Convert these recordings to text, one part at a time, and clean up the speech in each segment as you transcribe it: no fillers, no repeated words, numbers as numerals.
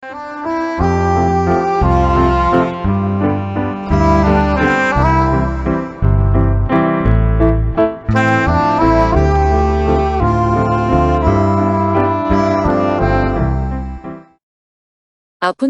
아픈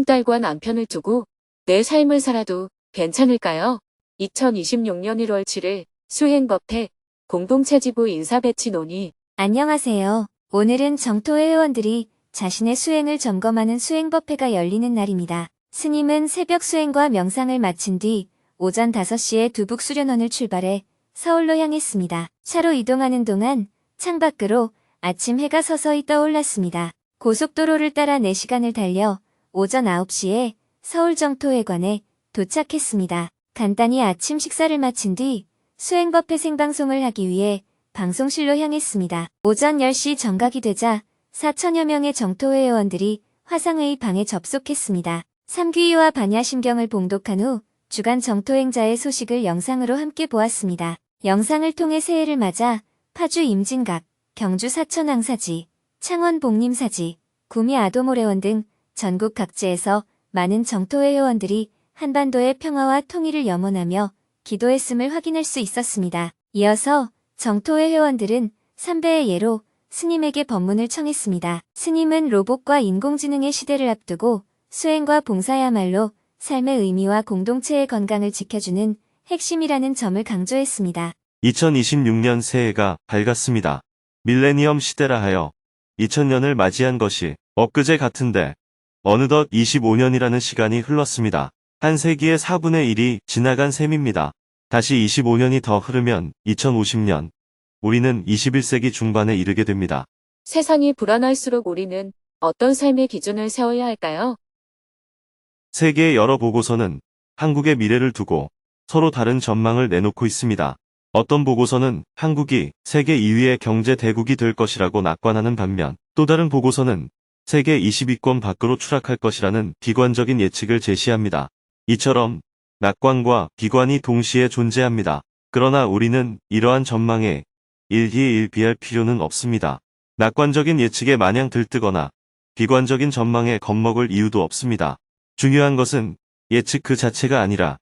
딸과 남편을 두고 내 삶을 살아도 괜찮을까요? 2026년 1월 7일 수행법회 공동체지부 인사배치 논의. 안녕하세요. 오늘은 정토회 회원들이 자신의 수행을 점검하는 수행법회가 열리는 날입니다. 스님은 새벽 수행과 명상을 마친 뒤 오전 5시에 두북수련원을 출발해 서울로 향했습니다. 차로 이동하는 동안 창밖으로 아침 해가 서서히 떠올랐습니다. 고속도로를 따라 4시간을 달려 오전 9시에 서울 정토회관에 도착했습니다. 간단히 아침 식사를 마친 뒤 수행법회 생방송을 하기 위해 방송실로 향했습니다. 오전 10시 정각이 되자 4천여 명의 정토회 회원들이 화상회의 방에 접속했습니다. 삼귀와 반야심경을 봉독한 후 주간 정토행자의 소식을 영상으로 함께 보았습니다. 영상을 통해 새해를 맞아 파주 임진각, 경주 사천왕사지, 창원 복림사지, 구미 아도모래원 등 전국 각지에서 많은 정토회 회원들이 한반도의 평화와 통일을 염원하며 기도했음을 확인할 수 있었습니다. 이어서 정토회 회원들은 삼배의 예로 스님에게 법문을 청했습니다. 스님은 로봇과 인공지능의 시대를 앞두고 수행과 봉사야말로 삶의 의미와 공동체의 건강을 지켜주는 핵심이라는 점을 강조했습니다. 2026년 새해가 밝았습니다. 밀레니엄 시대라 하여 2000년을 맞이한 것이 엊그제 같은데 어느덧 25년이라는 시간이 흘렀습니다. 한 세기의 4분의 1이 지나간 셈입니다. 다시 25년이 더 흐르면 2050년, 우리는 21세기 중반에 이르게 됩니다. 세상이 불안할수록 우리는 어떤 삶의 기준을 세워야 할까요? 세계의 여러 보고서는 한국의 미래를 두고 서로 다른 전망을 내놓고 있습니다. 어떤 보고서는 한국이 세계 2위의 경제 대국이 될 것이라고 낙관하는 반면 또 다른 보고서는 세계 20위권 밖으로 추락할 것이라는 비관적인 예측을 제시합니다. 이처럼 낙관과 비관이 동시에 존재합니다. 그러나 우리는 이러한 전망에 일희일비할 필요는 없습니다. 낙관적인 예측에 마냥 들뜨거나 비관적인 전망에 겁먹을 이유도 없습니다. 중요한 것은 예측 그 자체가 아니라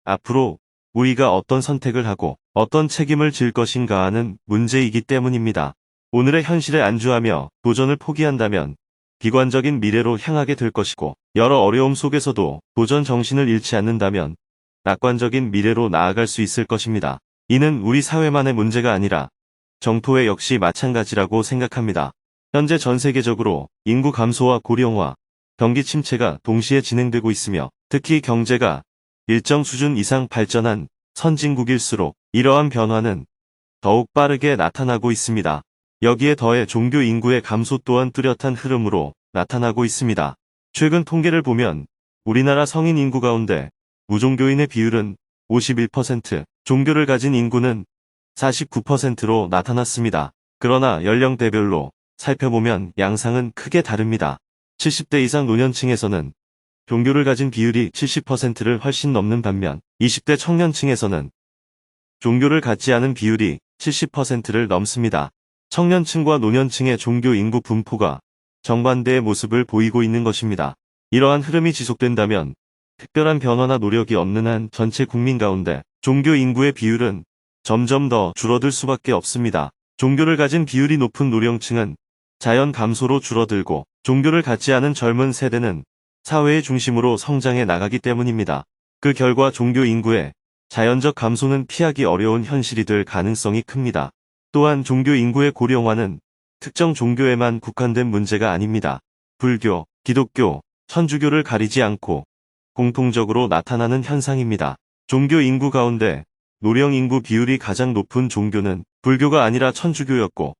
앞으로 우리가 어떤 선택을 하고 어떤 책임을 질 것인가 하는 문제이기 때문입니다. 오늘의 현실에 안주하며 도전을 포기한다면 비관적인 미래로 향하게 될 것이고 여러 어려움 속에서도 도전 정신을 잃지 않는다면 낙관적인 미래로 나아갈 수 있을 것입니다. 이는 우리 사회만의 문제가 아니라 정토회 역시 마찬가지라고 생각합니다. 현재 전 세계적으로 인구 감소와 고령화, 경기 침체가 동시에 진행되고 있으며 특히 경제가 일정 수준 이상 발전한 선진국일수록 이러한 변화는 더욱 빠르게 나타나고 있습니다. 여기에 더해 종교 인구의 감소 또한 뚜렷한 흐름으로 나타나고 있습니다. 최근 통계를 보면 우리나라 성인 인구 가운데 무종교인의 비율은 51%, 종교를 가진 인구는 49%로 나타났습니다. 그러나 연령대별로 살펴보면 양상은 크게 다릅니다. 70대 이상 노년층에서는 종교를 가진 비율이 70%를 훨씬 넘는 반면 20대 청년층에서는 종교를 갖지 않은 비율이 70%를 넘습니다. 청년층과 노년층의 종교 인구 분포가 정반대의 모습을 보이고 있는 것입니다. 이러한 흐름이 지속된다면 특별한 변화나 노력이 없는 한 전체 국민 가운데 종교 인구의 비율은 점점 더 줄어들 수밖에 없습니다. 종교를 가진 비율이 높은 노령층은 자연 감소로 줄어들고 종교를 갖지 않은 젊은 세대는 사회의 중심으로 성장해 나가기 때문입니다. 그 결과 종교 인구의 자연적 감소는 피하기 어려운 현실이 될 가능성이 큽니다. 또한 종교 인구의 고령화는 특정 종교에만 국한된 문제가 아닙니다. 불교, 기독교, 천주교를 가리지 않고 공통적으로 나타나는 현상입니다. 종교 인구 가운데 노령 인구 비율이 가장 높은 종교는 불교가 아니라 천주교였고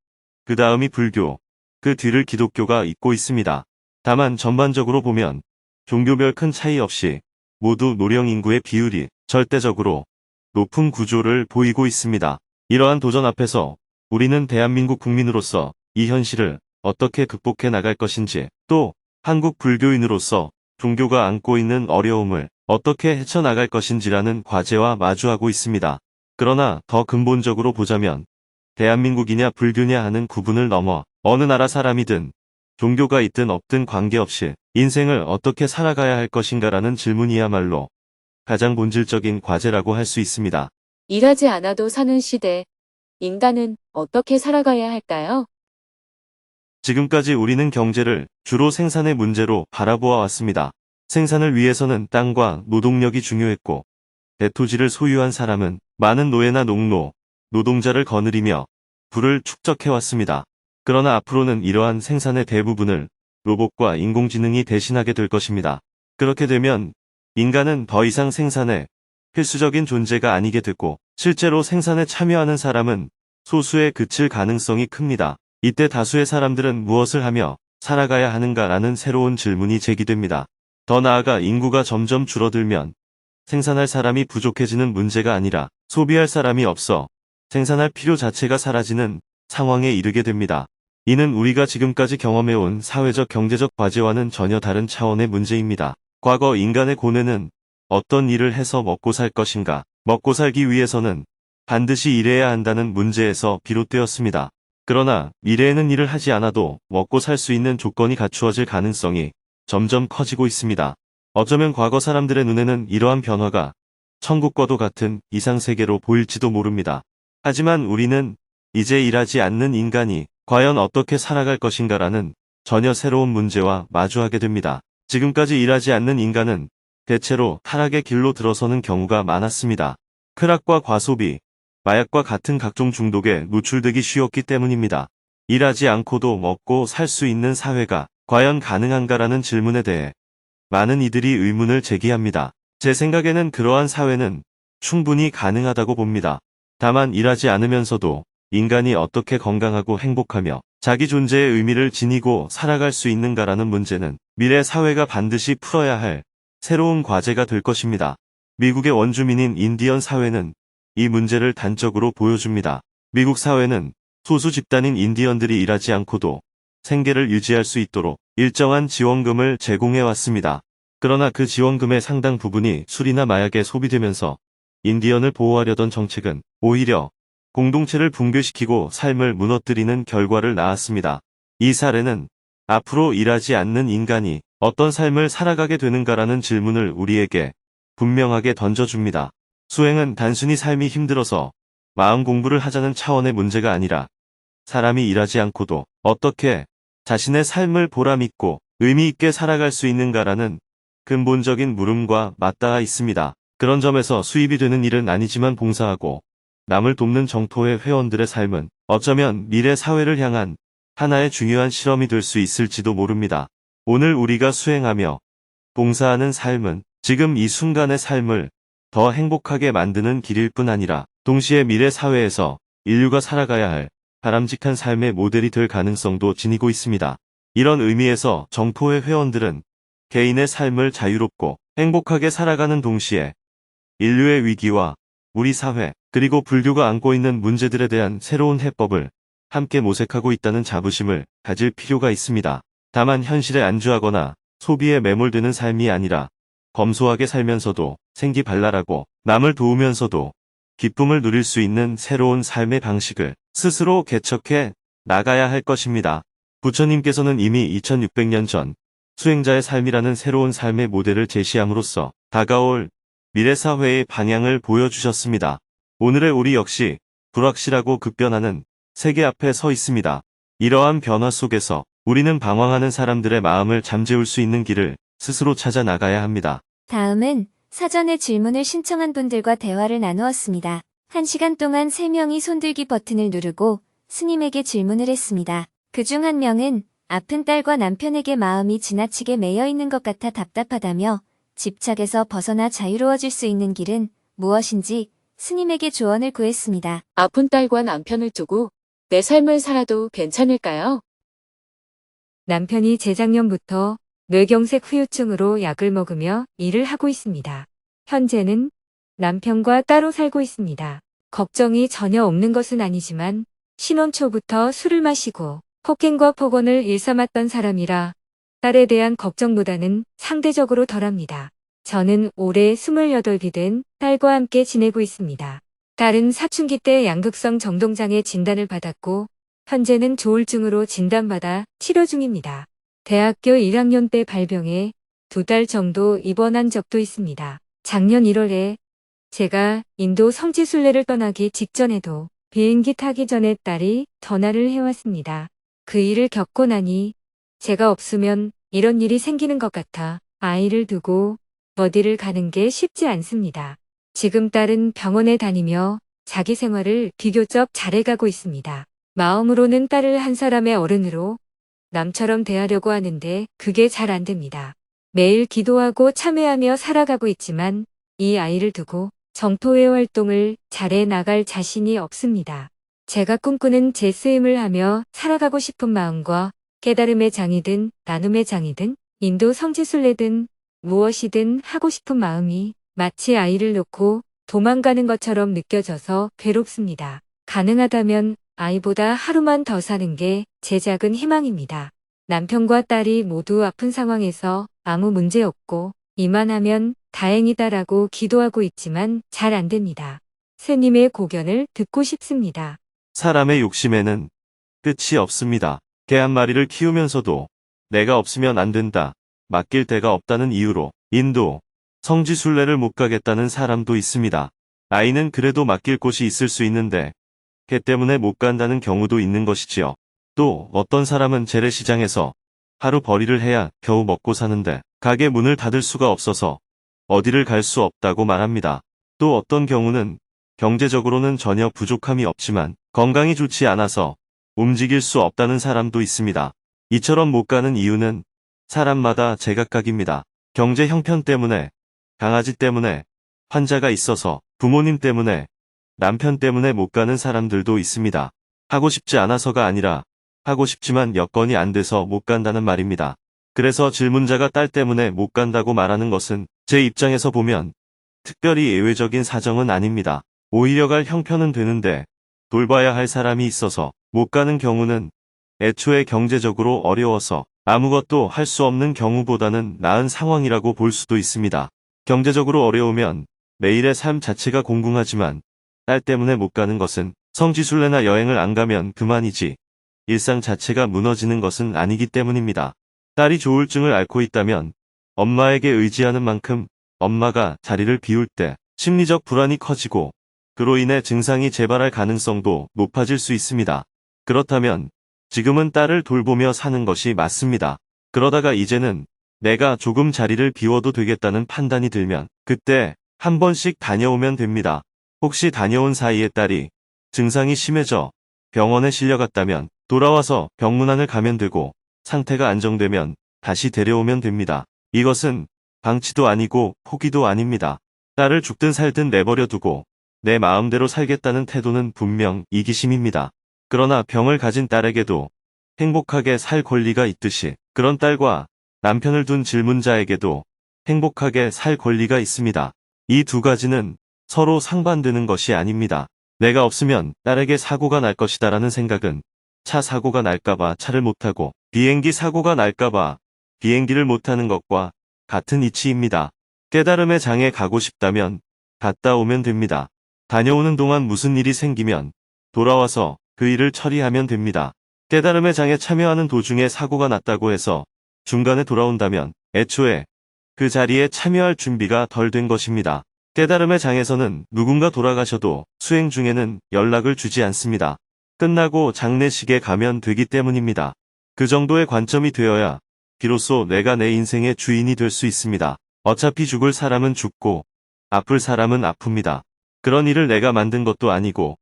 그 다음이 불교, 그 뒤를 기독교가 잇고 있습니다. 다만 전반적으로 보면 종교별 큰 차이 없이 모두 노령 인구의 비율이 절대적으로 높은 구조를 보이고 있습니다. 이러한 도전 앞에서 우리는 대한민국 국민으로서 이 현실을 어떻게 극복해 나갈 것인지 또 한국 불교인으로서 종교가 안고 있는 어려움을 어떻게 헤쳐나갈 것인지라는 과제와 마주하고 있습니다. 그러나 더 근본적으로 보자면 대한민국이냐 불교냐 하는 구분을 넘어 어느 나라 사람이든 종교가 있든 없든 관계없이 인생을 어떻게 살아가야 할 것인가라는 질문이야말로 가장 본질적인 과제라고 할 수 있습니다. 일하지 않아도 사는 시대. 인간은 어떻게 살아가야 할까요? 지금까지 우리는 경제를 주로 생산의 문제로 바라보아 왔습니다. 생산을 위해서는 땅과 노동력이 중요했고, 대토지를 소유한 사람은 많은 노예나 농노, 노동자를 거느리며 부를 축적해왔습니다. 그러나 앞으로는 이러한 생산의 대부분을 로봇과 인공지능이 대신하게 될 것입니다. 그렇게 되면 인간은 더 이상 생산의 필수적인 존재가 아니게 되고, 실제로 생산에 참여하는 사람은 소수에 그칠 가능성이 큽니다. 이때 다수의 사람들은 무엇을 하며 살아가야 하는가라는 새로운 질문이 제기됩니다. 더 나아가 인구가 점점 줄어들면 생산할 사람이 부족해지는 문제가 아니라 소비할 사람이 없어 생산할 필요 자체가 사라지는 상황에 이르게 됩니다. 이는 우리가 지금까지 경험해온 사회적 경제적 과제와는 전혀 다른 차원의 문제입니다. 과거 인간의 고뇌는 어떤 일을 해서 먹고 살 것인가, 먹고 살기 위해서는 반드시 일해야 한다는 문제에서 비롯되었습니다. 그러나 미래에는 일을 하지 않아도 먹고 살 수 있는 조건이 갖추어질 가능성이 점점 커지고 있습니다. 어쩌면 과거 사람들의 눈에는 이러한 변화가 천국과도 같은 이상세계로 보일지도 모릅니다. 하지만 우리는 이제 일하지 않는 인간이 과연 어떻게 살아갈 것인가라는 전혀 새로운 문제와 마주하게 됩니다. 지금까지 일하지 않는 인간은 대체로 타락의 길로 들어서는 경우가 많았습니다. 쾌락과 과소비, 마약과 같은 각종 중독에 노출되기 쉬웠기 때문입니다. 일하지 않고도 먹고 살 수 있는 사회가 과연 가능한가라는 질문에 대해 많은 이들이 의문을 제기합니다. 제 생각에는 그러한 사회는 충분히 가능하다고 봅니다. 다만 일하지 않으면서도 인간이 어떻게 건강하고 행복하며 자기 존재의 의미를 지니고 살아갈 수 있는가라는 문제는 미래 사회가 반드시 풀어야 할 새로운 과제가 될 것입니다. 미국의 원주민인 인디언 사회는 이 문제를 단적으로 보여줍니다. 미국 사회는 소수 집단인 인디언들이 일하지 않고도 생계를 유지할 수 있도록 일정한 지원금을 제공해 왔습니다. 그러나 그 지원금의 상당 부분이 술이나 마약에 소비되면서 인디언을 보호하려던 정책은 오히려 공동체를 붕괴시키고 삶을 무너뜨리는 결과를 낳았습니다. 이 사례는 앞으로 일하지 않는 인간이 어떤 삶을 살아가게 되는가라는 질문을 우리에게 분명하게 던져줍니다. 수행은 단순히 삶이 힘들어서 마음 공부를 하자는 차원의 문제가 아니라 사람이 일하지 않고도 어떻게 자신의 삶을 보람있고 의미있게 살아갈 수 있는가라는 근본적인 물음과 맞닿아 있습니다. 그런 점에서 수입이 되는 일은 아니지만 봉사하고 남을 돕는 정토의 회원들의 삶은 어쩌면 미래 사회를 향한 하나의 중요한 실험이 될 수 있을지도 모릅니다. 오늘 우리가 수행하며 봉사하는 삶은 지금 이 순간의 삶을 더 행복하게 만드는 길일 뿐 아니라 동시에 미래 사회에서 인류가 살아가야 할 바람직한 삶의 모델이 될 가능성도 지니고 있습니다. 이런 의미에서 정토의 회원들은 개인의 삶을 자유롭고 행복하게 살아가는 동시에 인류의 위기와 우리 사회 그리고 불교가 안고 있는 문제들에 대한 새로운 해법을 함께 모색하고 있다는 자부심을 가질 필요가 있습니다. 다만 현실에 안주하거나 소비에 매몰되는 삶이 아니라 검소하게 살면서도 생기발랄하고 남을 도우면서도 기쁨을 누릴 수 있는 새로운 삶의 방식을 스스로 개척해 나가야 할 것입니다. 부처님께서는 이미 2600년 전 수행자의 삶이라는 새로운 삶의 모델을 제시함으로써 다가올 미래사회의 방향을 보여주셨습니다. 오늘의 우리 역시 불확실하고 급변하는 세계 앞에 서 있습니다. 이러한 변화 속에서 우리는 방황하는 사람들의 마음을 잠재울 수 있는 길을 스스로 찾아 나가야 합니다. 다음은 사전에 질문을 신청한 분들과 대화를 나누었습니다. 1시간 동안 3명이 손들기 버튼을 누르고 스님에게 질문을 했습니다. 그중 한 명은 아픈 딸과 남편에게 마음이 지나치게 매여 있는 것 같아 답답하다며 집착에서 벗어나 자유로워질 수 있는 길은 무엇인지 스님에게 조언을 구했습니다. 아픈 딸과 남편을 두고 내 삶을 살아도 괜찮을까요? 남편이 재작년부터 뇌경색 후유증으로 약을 먹으며 일을 하고 있습니다. 현재는 남편과 따로 살고 있습니다. 걱정이 전혀 없는 것은 아니지만 신혼 초부터 술을 마시고 폭행과 폭언을 일삼았던 사람이라 딸에 대한 걱정보다는 상대적으로 덜합니다. 저는 올해 28이 된 딸과 함께 지내고 있습니다. 딸은 사춘기 때 양극성 정동장애 진단을 받았고 현재는 조울증으로 진단받아 치료 중입니다. 대학교 1학년 때 발병해 2달 정도 입원한 적도 있습니다. 작년 1월에 제가 인도 성지순례를 떠나기 직전에도 비행기 타기 전에 딸이 전화를 해왔습니다. 그 일을 겪고 나니 제가 없으면 이런 일이 생기는 것 같아 아이를 두고 어디를 가는 게 쉽지 않습니다. 지금 딸은 병원에 다니며 자기 생활을 비교적 잘해가고 있습니다. 마음으로는 딸을 한 사람의 어른으로 남처럼 대하려고 하는데 그게 잘 안 됩니다. 매일 기도하고 참회하며 살아가고 있지만 이 아이를 두고 정토회 활동을 잘해 나갈 자신이 없습니다. 제가 꿈꾸는 제 쓰임을 하며 살아가고 싶은 마음과 깨달음의 장이든 나눔의 장이든 인도 성지순례든 무엇이든 하고 싶은 마음이 마치 아이를 놓고 도망가는 것처럼 느껴져서 괴롭습니다. 가능하다면 아이보다 하루만 더 사는 게 제 작은 희망입니다. 남편과 딸이 모두 아픈 상황에서 아무 문제 없고 이만하면 다행이다라고 기도하고 있지만 잘 안 됩니다. 스님의 고견을 듣고 싶습니다. 사람의 욕심에는 끝이 없습니다. 개 한 마리를 키우면서도 내가 없으면 안 된다, 맡길 데가 없다는 이유로 인도 성지순례를 못 가겠다는 사람도 있습니다. 아이는 그래도 맡길 곳이 있을 수 있는데 개 때문에 못 간다는 경우도 있는 것이지요. 또 어떤 사람은 재래시장에서 하루 벌이를 해야 겨우 먹고 사는데 가게 문을 닫을 수가 없어서 어디를 갈 수 없다고 말합니다. 또 어떤 경우는 경제적으로는 전혀 부족함이 없지만 건강이 좋지 않아서 움직일 수 없다는 사람도 있습니다. 이처럼 못 가는 이유는 사람마다 제각각입니다. 경제 형편 때문에, 강아지 때문에, 환자가 있어서, 부모님 때문에, 남편 때문에 못 가는 사람들도 있습니다. 하고 싶지 않아서가 아니라 하고 싶지만 여건이 안 돼서 못 간다는 말입니다. 그래서 질문자가 딸 때문에 못 간다고 말하는 것은 제 입장에서 보면 특별히 예외적인 사정은 아닙니다. 오히려 갈 형편은 되는데 돌봐야 할 사람이 있어서 못 가는 경우는 애초에 경제적으로 어려워서 아무것도 할 수 없는 경우보다는 나은 상황이라고 볼 수도 있습니다. 경제적으로 어려우면 매일의 삶 자체가 공궁하지만 딸 때문에 못 가는 것은 성지순례나 여행을 안 가면 그만이지 일상 자체가 무너지는 것은 아니기 때문입니다. 딸이 조울증을 앓고 있다면 엄마에게 의지하는 만큼 엄마가 자리를 비울 때 심리적 불안이 커지고 그로 인해 증상이 재발할 가능성도 높아질 수 있습니다. 그렇다면 지금은 딸을 돌보며 사는 것이 맞습니다. 그러다가 이제는 내가 조금 자리를 비워도 되겠다는 판단이 들면 그때 한 번씩 다녀오면 됩니다. 혹시 다녀온 사이에 딸이 증상이 심해져 병원에 실려갔다면 돌아와서 병문안을 가면 되고 상태가 안정되면 다시 데려오면 됩니다. 이것은 방치도 아니고 포기도 아닙니다. 딸을 죽든 살든 내버려 두고 내 마음대로 살겠다는 태도는 분명 이기심입니다. 그러나 병을 가진 딸에게도 행복하게 살 권리가 있듯이 그런 딸과 남편을 둔 질문자에게도 행복하게 살 권리가 있습니다. 이 두 가지는 서로 상반되는 것이 아닙니다. 내가 없으면 딸에게 사고가 날 것이다라는 생각은 차 사고가 날까봐 차를 못 타고 비행기 사고가 날까봐 비행기를 못 타는 것과 같은 이치입니다. 깨달음의 장에 가고 싶다면 갔다 오면 됩니다. 다녀오는 동안 무슨 일이 생기면 돌아와서 그 일을 처리하면 됩니다. 깨달음의 장에 참여하는 도중에 사고가 났다고 해서 중간에 돌아온다면 애초에 그 자리에 참여할 준비가 덜 된 것입니다. 깨달음의 장에서는 누군가 돌아가셔도 수행 중에는 연락을 주지 않습니다. 끝나고 장례식에 가면 되기 때문입니다. 그 정도의 관점이 되어야 비로소 내가 내 인생의 주인이 될 수 있습니다. 어차피 죽을 사람은 죽고 아플 사람은 아픕니다. 그런 일을 내가 만든 것도 아니고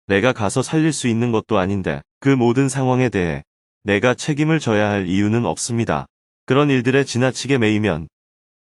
내가 가서 살릴 수 있는 것도 아닌데 그 모든 상황에 대해 내가 책임을 져야 할 이유는 없습니다. 그런 일들에 지나치게 매이면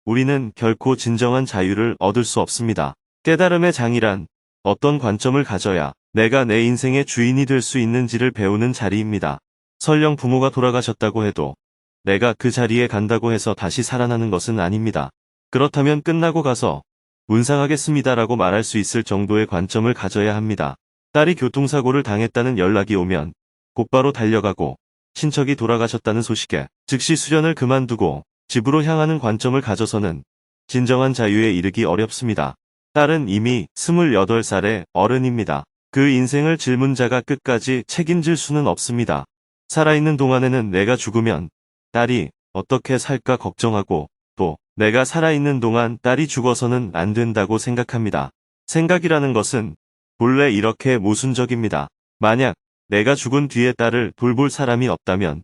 우리는 결코 진정한 자유를 얻을 수 없습니다. 깨달음의 장이란 어떤 관점을 가져야 내가 내 인생의 주인이 될 수 있는지를 배우는 자리입니다. 설령 부모가 돌아가셨다고 해도 내가 그 자리에 간다고 해서 다시 살아나는 것은 아닙니다. 그렇다면 끝나고 가서 문상하겠습니다라고 말할 수 있을 정도의 관점을 가져야 합니다. 딸이 교통사고를 당했다는 연락이 오면 곧바로 달려가고 친척이 돌아가셨다는 소식에 즉시 수련을 그만두고 집으로 향하는 관점을 가져서는 진정한 자유에 이르기 어렵습니다. 딸은 이미 28살의 어른입니다. 그 인생을 질문자가 끝까지 책임질 수는 없습니다. 살아있는 동안에는 내가 죽으면 딸이 어떻게 살까 걱정하고 또 내가 살아있는 동안 딸이 죽어서는 안 된다고 생각합니다. 생각이라는 것은 본래 이렇게 모순적입니다. 만약 내가 죽은 뒤에 딸을 돌볼 사람이 없다면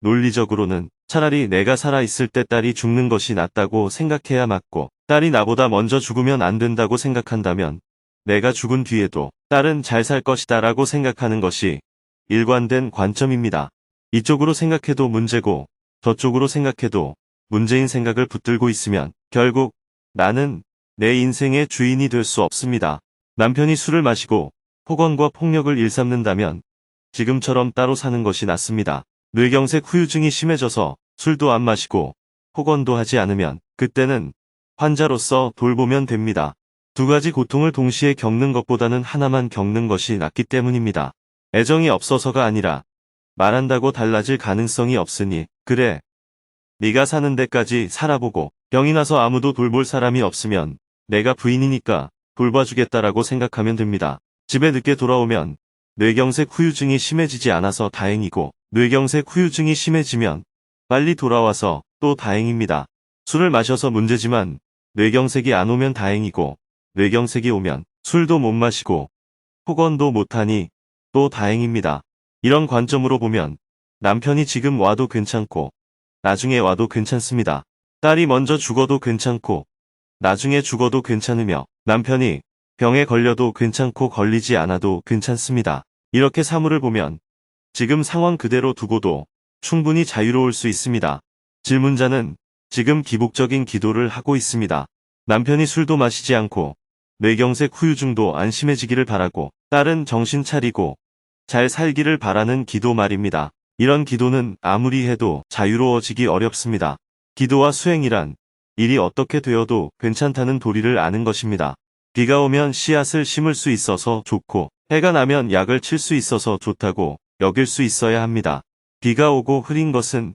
논리적으로는 차라리 내가 살아있을 때 딸이 죽는 것이 낫다고 생각해야 맞고 딸이 나보다 먼저 죽으면 안 된다고 생각한다면 내가 죽은 뒤에도 딸은 잘 살 것이다 라고 생각하는 것이 일관된 관점입니다. 이쪽으로 생각해도 문제고 저쪽으로 생각해도 문제인 생각을 붙들고 있으면 결국 나는 내 인생의 주인이 될 수 없습니다. 남편이 술을 마시고 폭언과 폭력을 일삼는다면 지금처럼 따로 사는 것이 낫습니다. 뇌경색 후유증이 심해져서 술도 안 마시고 폭언도 하지 않으면 그때는 환자로서 돌보면 됩니다. 두 가지 고통을 동시에 겪는 것보다는 하나만 겪는 것이 낫기 때문입니다. 애정이 없어서가 아니라 말한다고 달라질 가능성이 없으니 그래. 네가 사는 데까지 살아보고 병이 나서 아무도 돌볼 사람이 없으면 내가 부인이니까 돌봐주겠다라고 생각하면 됩니다. 집에 늦게 돌아오면 뇌경색 후유증이 심해지지 않아서 다행이고 뇌경색 후유증이 심해지면 빨리 돌아와서 또 다행입니다. 술을 마셔서 문제지만 뇌경색이 안 오면 다행이고 뇌경색이 오면 술도 못 마시고 폭언도 못하니 또 다행입니다. 이런 관점으로 보면 남편이 지금 와도 괜찮고 나중에 와도 괜찮습니다. 딸이 먼저 죽어도 괜찮고 나중에 죽어도 괜찮으며 남편이 병에 걸려도 괜찮고 걸리지 않아도 괜찮습니다. 이렇게 사물을 보면 지금 상황 그대로 두고도 충분히 자유로울 수 있습니다. 질문자는 지금 기복적인 기도를 하고 있습니다. 남편이 술도 마시지 않고 뇌경색 후유증도 안 심해지기를 바라고 딸은 정신 차리고 잘 살기를 바라는 기도 말입니다. 이런 기도는 아무리 해도 자유로워지기 어렵습니다. 기도와 수행이란 일이 어떻게 되어도 괜찮다는 도리를 아는 것입니다. 비가 오면 씨앗을 심을 수 있어서 좋고 해가 나면 약을 칠 수 있어서 좋다고 여길 수 있어야 합니다. 비가 오고 흐린 것은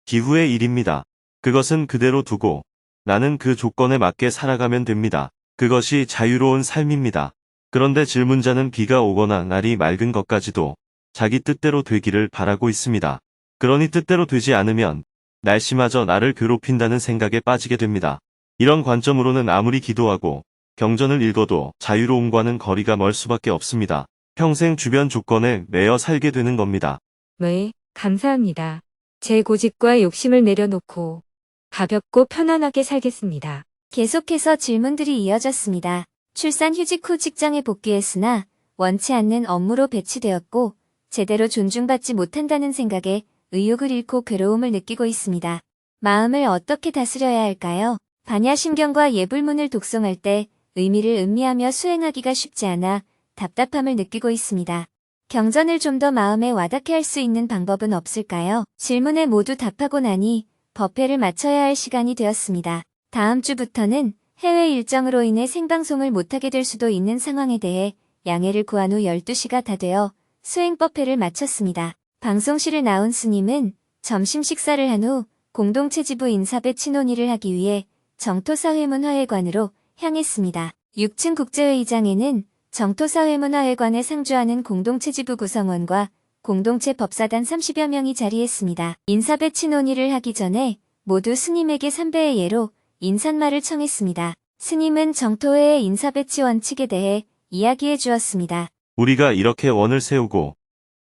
기후의 일입니다. 그것은 그대로 두고 나는 그 조건에 맞게 살아가면 됩니다. 그것이 자유로운 삶입니다. 그런데 질문자는 비가 오거나 날이 맑은 것까지도 자기 뜻대로 되기를 바라고 있습니다. 그러니 뜻대로 되지 않으면 날씨마저 나를 괴롭힌다는 생각에 빠지게 됩니다. 이런 관점으로는 아무리 기도하고 경전을 읽어도 자유로움과는 거리가 멀 수밖에 없습니다. 평생 주변 조건에 매여 살게 되는 겁니다. 네, 감사합니다. 제 고집과 욕심을 내려놓고 가볍고 편안하게 살겠습니다. 계속해서 질문들이 이어졌습니다. 출산 휴직 후 직장에 복귀했으나 원치 않는 업무로 배치되었고 제대로 존중받지 못한다는 생각에 의욕을 잃고 괴로움을 느끼고 있습니다. 마음을 어떻게 다스려야 할까요? 반야심경과 예불문을 독송할 때 의미를 음미하며 수행하기가 쉽지 않아 답답함을 느끼고 있습니다. 경전을 좀 더 마음에 와닿게 할 수 있는 방법은 없을까요? 질문에 모두 답하고 나니 법회를 마쳐야 할 시간이 되었습니다. 다음 주부터는 해외 일정으로 인해 생방송을 못하게 될 수도 있는 상황에 대해 양해를 구한 후 12시가 다 되어 수행법회를 마쳤습니다. 방송실을 나온 스님은 점심 식사를 한 후 공동체 지부 인사배치 논의를 하기 위해 정토사회문화회관으로 향했습니다. 6층 국제회의장에는 정토사회문화회관에 상주하는 공동체 지부 구성원과 공동체 법사단 30여 명이 자리했습니다. 인사배치 논의를 하기 전에 모두 스님에게 삼배의 예로 인사말을 청했습니다. 스님은 정토회의 인사배치 원칙에 대해 이야기해 주었습니다. 우리가 이렇게 원을 세우고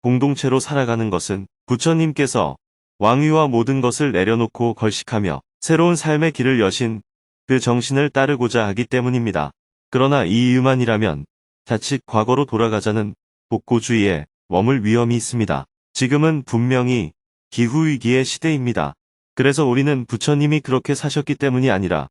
공동체로 살아가는 것은 부처님께서 왕위와 모든 것을 내려놓고 걸식하며 새로운 삶의 길을 여신 그 정신을 따르고자 하기 때문입니다. 그러나 이 이유만이라면 자칫 과거로 돌아가자는 복고주의에 머물 위험이 있습니다. 지금은 분명히 기후위기의 시대입니다. 그래서 우리는 부처님이 그렇게 사셨기 때문이 아니라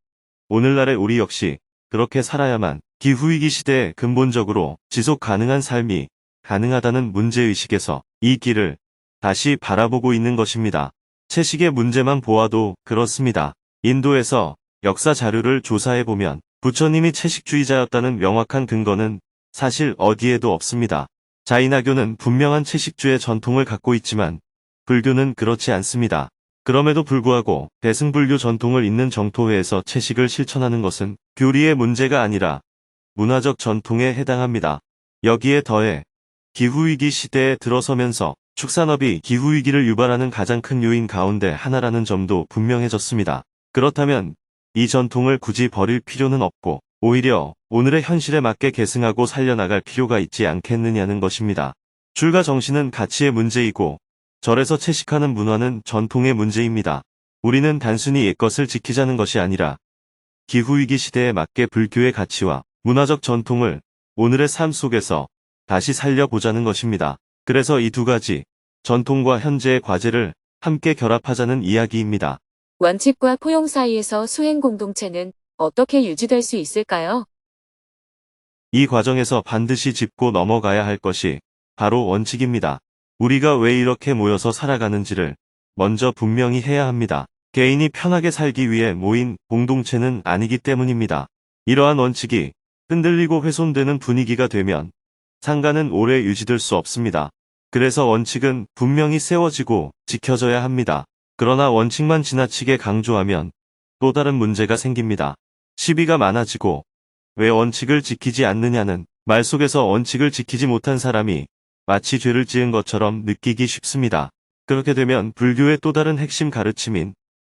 오늘날의 우리 역시 그렇게 살아야만 기후위기 시대에 근본적으로 지속 가능한 삶이 가능하다는 문제의식에서 이 길을 다시 바라보고 있는 것입니다. 채식의 문제만 보아도 그렇습니다. 인도에서 역사 자료를 조사해보면 부처님이 채식주의자였다는 명확한 근거는 사실 어디에도 없습니다. 자이나교는 분명한 채식주의 전통을 갖고 있지만 불교는 그렇지 않습니다. 그럼에도 불구하고 대승불교 전통을 잇는 정토회에서 채식을 실천하는 것은 교리의 문제가 아니라 문화적 전통에 해당합니다. 여기에 더해 기후위기 시대에 들어서면서 축산업이 기후위기를 유발하는 가장 큰 요인 가운데 하나라는 점도 분명해졌습니다. 그렇다면 이 전통을 굳이 버릴 필요는 없고 오히려 오늘의 현실에 맞게 계승하고 살려나갈 필요가 있지 않겠느냐는 것입니다. 줄과 정신은 가치의 문제이고 절에서 채식하는 문화는 전통의 문제입니다. 우리는 단순히 옛것을 지키자는 것이 아니라 기후위기 시대에 맞게 불교의 가치와 문화적 전통을 오늘의 삶 속에서 다시 살려보자는 것입니다. 그래서 이 두 가지, 전통과 현재의 과제를 함께 결합하자는 이야기입니다. 원칙과 포용 사이에서 수행 공동체는 어떻게 유지될 수 있을까요? 이 과정에서 반드시 짚고 넘어가야 할 것이 바로 원칙입니다. 우리가 왜 이렇게 모여서 살아가는지를 먼저 분명히 해야 합니다. 개인이 편하게 살기 위해 모인 공동체는 아니기 때문입니다. 이러한 원칙이 흔들리고 훼손되는 분위기가 되면 상가는 오래 유지될 수 없습니다. 그래서 원칙은 분명히 세워지고 지켜져야 합니다. 그러나 원칙만 지나치게 강조하면 또 다른 문제가 생깁니다. 시비가 많아지고 왜 원칙을 지키지 않느냐는 말 속에서 원칙을 지키지 못한 사람이 마치 죄를 지은 것처럼 느끼기 쉽습니다. 그렇게 되면 불교의 또 다른 핵심 가르침인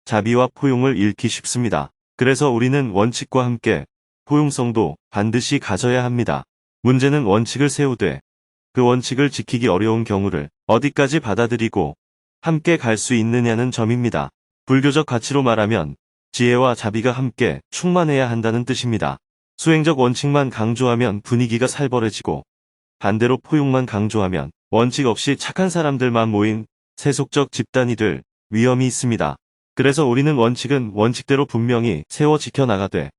자비와 포용을 잃기 쉽습니다. 그래서 우리는 원칙과 함께 포용성도 반드시 가져야 합니다. 문제는 원칙을 세우되 그 원칙을 지키기 어려운 경우를 어디까지 받아들이고 함께 갈 수 있느냐는 점입니다. 불교적 가치로 말하면 지혜와 자비가 함께 충만해야 한다는 뜻입니다. 수행적 원칙만 강조하면 분위기가 살벌해지고 반대로 포용만 강조하면 원칙 없이 착한 사람들만 모인 세속적 집단이 될 위험이 있습니다. 그래서 우리는 원칙은 원칙대로 분명히 세워 지켜나가되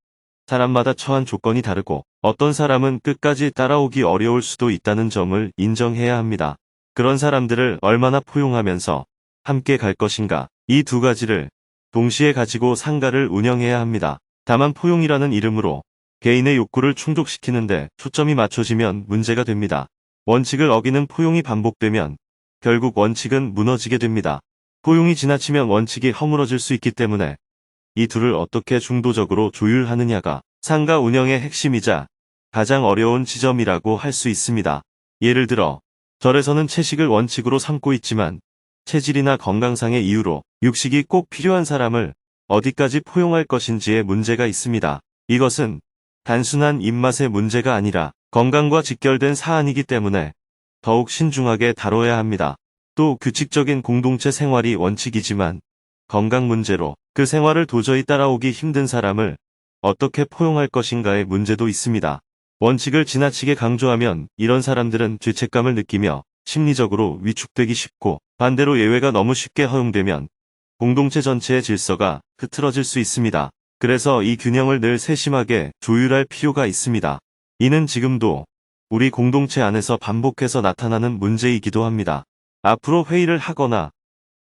사람마다 처한 조건이 다르고 어떤 사람은 끝까지 따라오기 어려울 수도 있다는 점을 인정해야 합니다. 그런 사람들을 얼마나 포용하면서 함께 갈 것인가, 이 두 가지를 동시에 가지고 상가를 운영해야 합니다. 다만 포용이라는 이름으로 개인의 욕구를 충족시키는데 초점이 맞춰지면 문제가 됩니다. 원칙을 어기는 포용이 반복되면 결국 원칙은 무너지게 됩니다. 포용이 지나치면 원칙이 허물어질 수 있기 때문에 이 둘을 어떻게 중도적으로 조율하느냐가 상가 운영의 핵심이자 가장 어려운 지점이라고 할 수 있습니다. 예를 들어 절에서는 채식을 원칙으로 삼고 있지만 체질이나 건강상의 이유로 육식이 꼭 필요한 사람을 어디까지 포용할 것인지에 문제가 있습니다. 이것은 단순한 입맛의 문제가 아니라 건강과 직결된 사안이기 때문에 더욱 신중하게 다뤄야 합니다. 또 규칙적인 공동체 생활이 원칙이지만 건강 문제로 그 생활을 도저히 따라오기 힘든 사람을 어떻게 포용할 것인가의 문제도 있습니다. 원칙을 지나치게 강조하면 이런 사람들은 죄책감을 느끼며 심리적으로 위축되기 쉽고 반대로 예외가 너무 쉽게 허용되면 공동체 전체의 질서가 흐트러질 수 있습니다. 그래서 이 균형을 늘 세심하게 조율할 필요가 있습니다. 이는 지금도 우리 공동체 안에서 반복해서 나타나는 문제이기도 합니다. 앞으로 회의를 하거나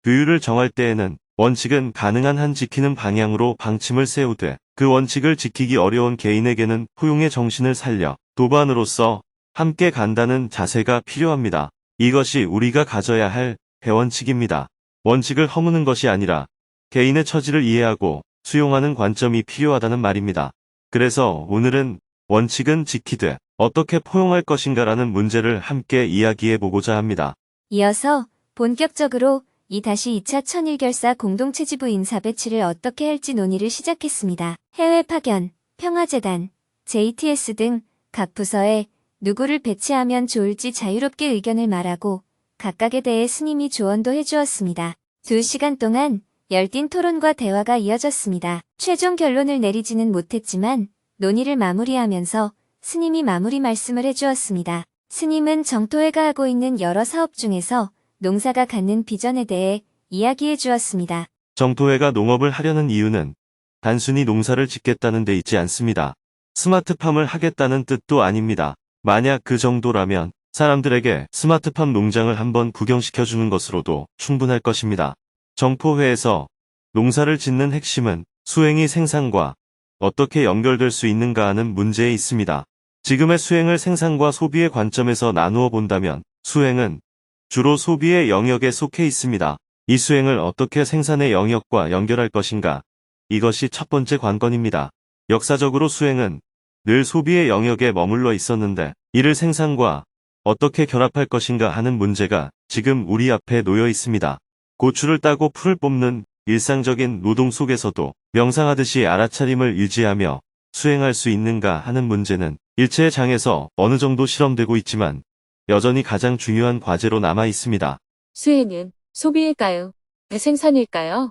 규율을 정할 때에는 원칙은 가능한 한 지키는 방향으로 방침을 세우되 그 원칙을 지키기 어려운 개인에게는 포용의 정신을 살려 도반으로서 함께 간다는 자세가 필요합니다. 이것이 우리가 가져야 할 대원칙입니다. 원칙을 허무는 것이 아니라 개인의 처지를 이해하고 수용하는 관점이 필요하다는 말입니다. 그래서 오늘은 원칙은 지키되 어떻게 포용할 것인가라는 문제를 함께 이야기해보고자 합니다. 이어서 본격적으로 2-2차 천일결사 공동체지부 인사 배치를 어떻게 할지 논의를 시작했습니다. 해외 파견, 평화재단, JTS 등 각 부서에 누구를 배치하면 좋을지 자유롭게 의견을 말하고 각각에 대해 스님이 조언도 해주었습니다. 2시간 동안 열띤 토론과 대화가 이어졌습니다. 최종 결론을 내리지는 못했지만 논의를 마무리하면서 스님이 마무리 말씀을 해주었습니다. 스님은 정토회가 하고 있는 여러 사업 중에서 농사가 갖는 비전에 대해 이야기해 주었습니다. 정토회가 농업을 하려는 이유는 단순히 농사를 짓겠다는 데 있지 않습니다. 스마트팜을 하겠다는 뜻도 아닙니다. 만약 그 정도라면 사람들에게 스마트팜 농장을 한번 구경시켜주는 것으로도 충분할 것입니다. 정포회에서 농사를 짓는 핵심은 수행이 생산과 어떻게 연결될 수 있는가 하는 문제에 있습니다. 지금의 수행을 생산과 소비의 관점에서 나누어 본다면 수행은 주로 소비의 영역에 속해 있습니다. 이 수행을 어떻게 생산의 영역과 연결할 것인가? 이것이 첫 번째 관건입니다. 역사적으로 수행은 늘 소비의 영역에 머물러 있었는데 이를 생산과 어떻게 결합할 것인가 하는 문제가 지금 우리 앞에 놓여 있습니다. 고추를 따고 풀을 뽑는 일상적인 노동 속에서도 명상하듯이 알아차림을 유지하며 수행할 수 있는가 하는 문제는 일체의 장에서 어느 정도 실험되고 있지만 여전히 가장 중요한 과제로 남아 있습니다. 수혜는 소비일까요? 생산일까요?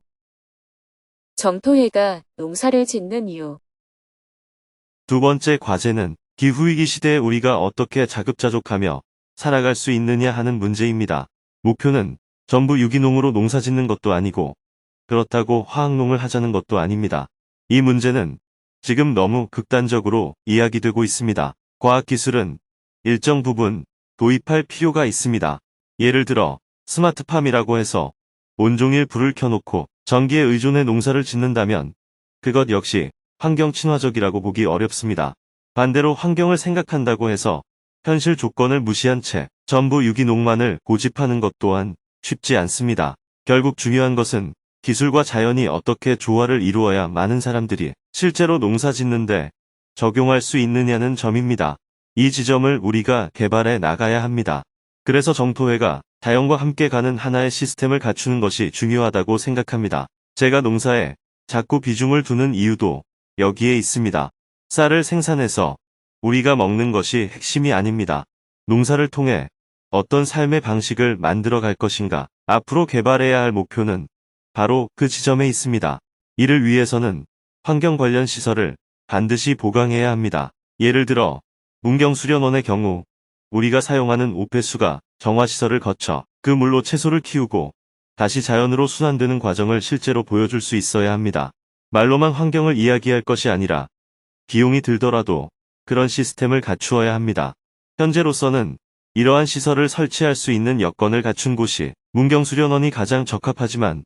정토회가 농사를 짓는 이유. 두 번째 과제는 기후위기 시대에 우리가 어떻게 자급자족하며 살아갈 수 있느냐 하는 문제입니다. 목표는 전부 유기농으로 농사 짓는 것도 아니고 그렇다고 화학농을 하자는 것도 아닙니다. 이 문제는 지금 너무 극단적으로 이야기되고 있습니다. 과학기술은 일정 부분 도입할 필요가 있습니다. 예를 들어 스마트팜이라고 해서 온종일 불을 켜놓고 전기에 의존해 농사를 짓는다면 그것 역시 환경 친화적이라고 보기 어렵습니다. 반대로 환경을 생각한다고 해서 현실 조건을 무시한 채 전부 유기농만을 고집하는 것 또한 쉽지 않습니다. 결국 중요한 것은 기술과 자연이 어떻게 조화를 이루어야 많은 사람들이 실제로 농사 짓는데 적용할 수 있느냐는 점입니다. 이 지점을 우리가 개발해 나가야 합니다. 그래서 정토회가 자연과 함께 가는 하나의 시스템을 갖추는 것이 중요하다고 생각합니다. 제가 농사에 자꾸 비중을 두는 이유도 여기에 있습니다. 쌀을 생산해서 우리가 먹는 것이 핵심이 아닙니다. 농사를 통해 어떤 삶의 방식을 만들어 갈 것인가, 앞으로 개발해야 할 목표는 바로 그 지점에 있습니다. 이를 위해서는 환경 관련 시설을 반드시 보강해야 합니다. 예를 들어 문경수련원의 경우 우리가 사용하는 오폐수가 정화시설을 거쳐 그 물로 채소를 키우고 다시 자연으로 순환되는 과정을 실제로 보여줄 수 있어야 합니다. 말로만 환경을 이야기할 것이 아니라 비용이 들더라도 그런 시스템을 갖추어야 합니다. 현재로서는 이러한 시설을 설치할 수 있는 여건을 갖춘 곳이 문경수련원이 가장 적합하지만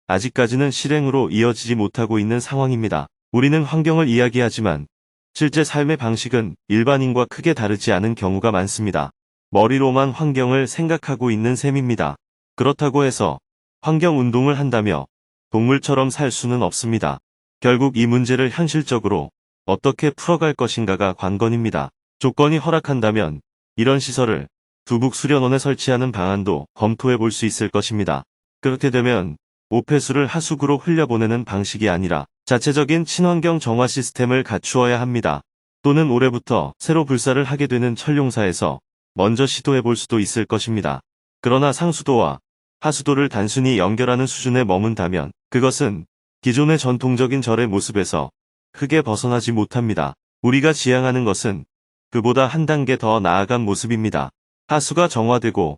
아직까지는 실행으로 이어지지 못하고 있는 상황입니다. 우리는 환경을 이야기하지만 실제 삶의 방식은 일반인과 크게 다르지 않은 경우가 많습니다. 머리로만 환경을 생각하고 있는 셈입니다. 그렇다고 해서 환경운동을 한다며 동물처럼 살 수는 없습니다. 결국 이 문제를 현실적으로 어떻게 풀어갈 것인가가 관건입니다. 조건이 허락한다면 이런 시설을 두북수련원에 설치하는 방안도 검토해 볼 수 있을 것입니다. 그렇게 되면 오폐수를 하수구로 흘려보내는 방식이 아니라 자체적인 친환경 정화 시스템을 갖추어야 합니다. 또는 올해부터 새로 불사를 하게 되는 철용사에서 먼저 시도해 볼 수도 있을 것입니다. 그러나 상수도와 하수도를 단순히 연결하는 수준에 머문다면 그것은 기존의 전통적인 절의 모습에서 크게 벗어나지 못합니다. 우리가 지향하는 것은 그보다 한 단계 더 나아간 모습입니다. 하수가 정화되고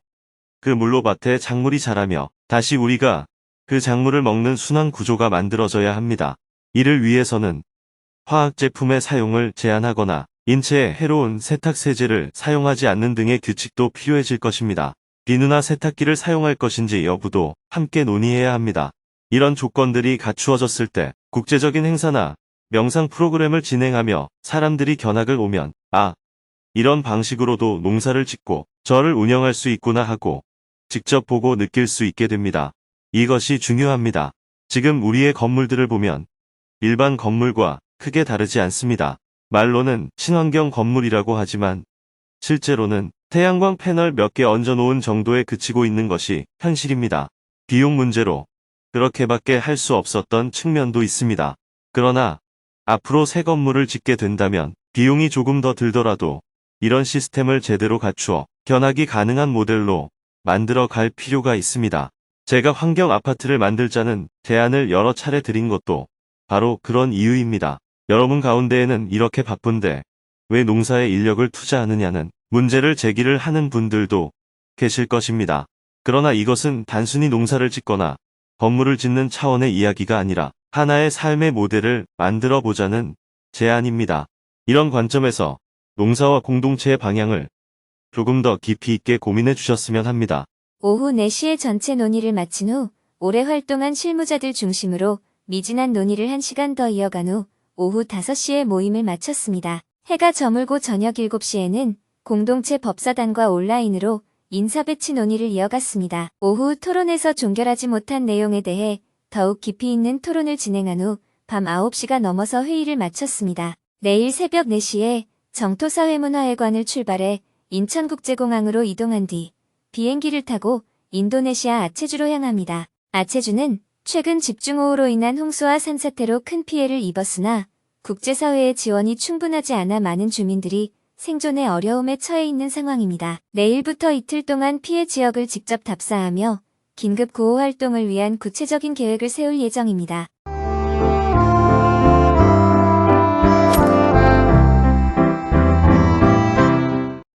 그 물로 밭에 작물이 자라며 다시 우리가 그 작물을 먹는 순환 구조가 만들어져야 합니다. 이를 위해서는 화학 제품의 사용을 제한하거나 인체에 해로운 세탁세제를 사용하지 않는 등의 규칙도 필요해질 것입니다. 비누나 세탁기를 사용할 것인지 여부도 함께 논의해야 합니다. 이런 조건들이 갖추어졌을 때 국제적인 행사나 명상 프로그램을 진행하며 사람들이 견학을 오면 이런 방식으로도 농사를 짓고 절을 운영할 수 있구나 하고 직접 보고 느낄 수 있게 됩니다. 이것이 중요합니다. 지금 우리의 건물들을 보면 일반 건물과 크게 다르지 않습니다. 말로는 친환경 건물이라고 하지만 실제로는 태양광 패널 몇 개 얹어놓은 정도에 그치고 있는 것이 현실입니다. 비용 문제로 그렇게밖에 할 수 없었던 측면도 있습니다. 그러나 앞으로 새 건물을 짓게 된다면 비용이 조금 더 들더라도 이런 시스템을 제대로 갖추어 견학이 가능한 모델로 만들어 갈 필요가 있습니다. 제가 환경 아파트를 만들자는 제안을 여러 차례 드린 것도 바로 그런 이유입니다. 여러분 가운데에는 이렇게 바쁜데 왜 농사에 인력을 투자하느냐는 문제를 제기를 하는 분들도 계실 것입니다. 그러나 이것은 단순히 농사를 짓거나 건물을 짓는 차원의 이야기가 아니라 하나의 삶의 모델을 만들어 보자는 제안입니다. 이런 관점에서 농사와 공동체의 방향을 조금 더 깊이 있게 고민해 주셨으면 합니다. 오후 4시에 전체 논의를 마친 후 오래 활동한 실무자들 중심으로 미진한 논의를 1시간 더 이어간 후 오후 5시에 모임을 마쳤습니다. 해가 저물고 저녁 7시에는 공동체 법사단과 온라인으로 인사배치 논의를 이어갔습니다. 오후 토론에서 종결하지 못한 내용에 대해 더욱 깊이 있는 토론을 진행한 후 밤 9시가 넘어서 회의를 마쳤습니다. 내일 새벽 4시에 정토사회문화회관을 출발해 인천국제공항으로 이동한 뒤 비행기를 타고 인도네시아 아체주로 향합니다. 아체주는 최근 집중호우로 인한 홍수와 산사태로 큰 피해를 입었으나 국제사회의 지원이 충분하지 않아 많은 주민들이 생존의 어려움에 처해 있는 상황입니다. 내일부터 이틀 동안 피해 지역을 직접 답사하며 긴급 구호 활동을 위한 구체적인 계획을 세울 예정입니다.